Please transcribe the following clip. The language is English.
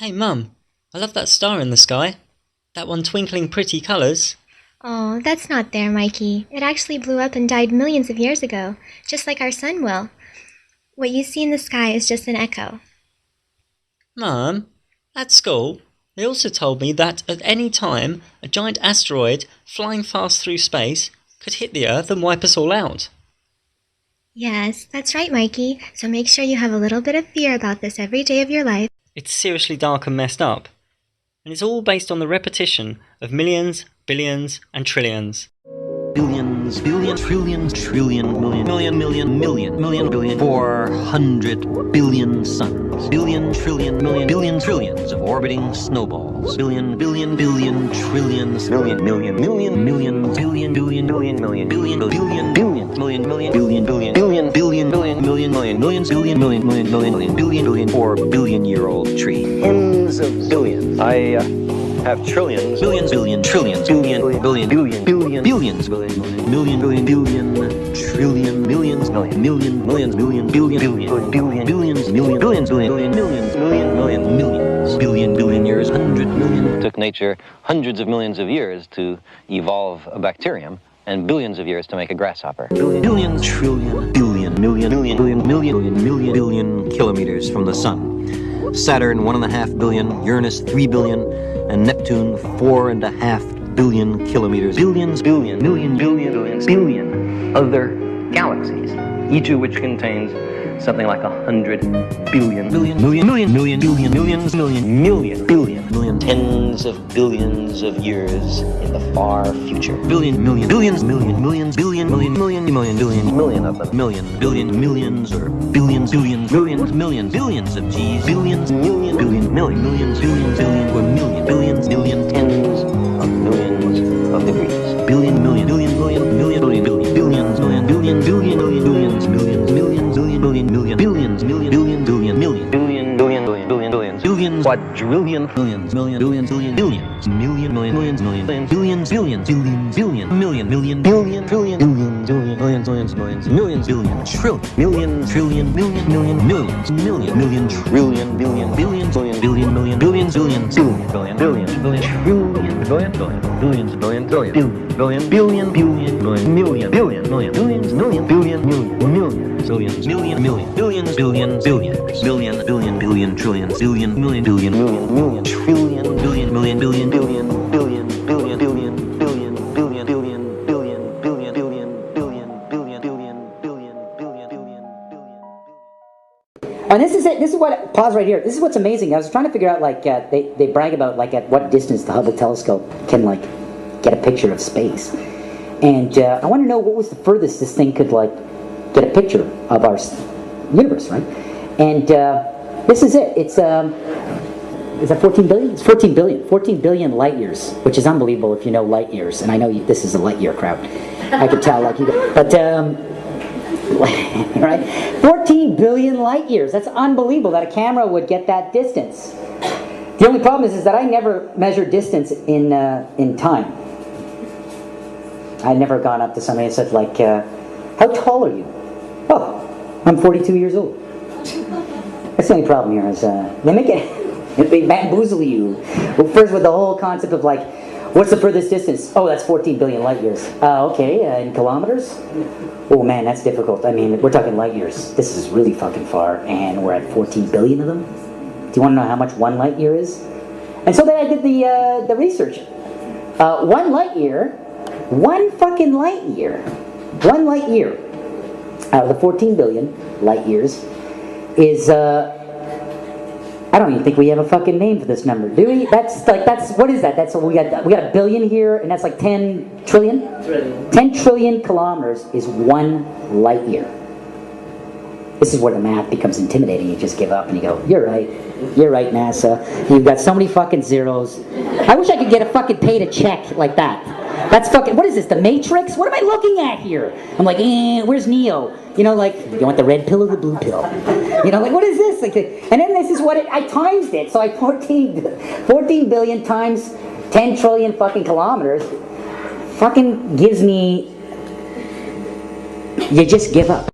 Hey Mum, I love that star in the sky. That one twinkling pretty colours. Oh, that's not there, Mikey. It actually blew up and died millions of years ago, just like our sun will. What you see in the sky is just an echo. Mum, at school, they also told me that at any time a giant asteroid flying fast through space could hit the Earth and wipe us all out. Yes, that's right, Mikey. So make sure you have a little bit of fear about this every day of your life. It's seriously dark and messed up. And it's all based on the repetition of millions, billions, and trillions. Billions, billions, trillions, trillion, million, billion, 400 billion suns. Billion, trillion, billion, trillions of orbiting snowballs. Billion, trillions, million, billion, billion, millions, billion, million, billion, billion, 4 billion year old tree. Tens of billions. I have trillions, billions, trillions, billions, billions, trillion, millions, millions, billion years, 100 million. It took nature hundreds of millions of years to evolve a bacterium, and billions of years to make a grasshopper. Billions, trillion, billion kilometers from the sun. Saturn 1.5 billion, Uranus 3 billion, and Neptune 4.5 billion kilometers. Billions, billion other galaxies, each of which contains something like 100 billion, million, tens of billions of years in the far future. Billions of them. Millions or billions, billions of G's. Billions, tens of millions of degrees. Billions, quadrillion, billions, billions, And this is it. This is what. Pause right here. This is what's amazing. I was trying to figure out, like, they brag about, like, at what distance the Hubble telescope can, like, get a picture of space. And I want to know what was the furthest this thing could, like, get a picture of our universe, right? And this is it. It's is that 14 billion? It's 14 billion. 14 billion light years, which is unbelievable if you know light years. And I know this is a light year crowd. I could tell, like, you guys. But right? 14 billion light years. That's unbelievable that a camera would get that distance. The only problem is that I never measured distance in time. I'd never gone up to somebody and said, like, how tall are you? Oh, I'm 42 years old. That's the only problem here is they make it, they bamboozle you. Well, first with the whole concept of, like, what's the furthest distance? Oh, that's 14 billion light years. Okay, in kilometers? Oh man, that's difficult. I mean, we're talking light years. This is really fucking far, and we're at 14 billion of them. Do you want to know how much one light year is? And so then I did the research. One light year out of the 14 billion light years is I don't even think we have a fucking name for this number, do we? That's what is that? That's we got a billion here, and that's like 10 trillion. 10 trillion kilometers is 1 light year. This is where the math becomes intimidating. You just give up and you go, you're right, NASA. You've got so many fucking zeros. I wish I could get a fucking paid a check like that. That's fucking, what is this, the Matrix? What am I looking at here? I'm like, where's Neo? You know, like, you want the red pill or the blue pill? You know, like, what is this? Like, and then this is what I times it. So I 14 billion times 10 trillion fucking kilometers fucking gives me, you just give up.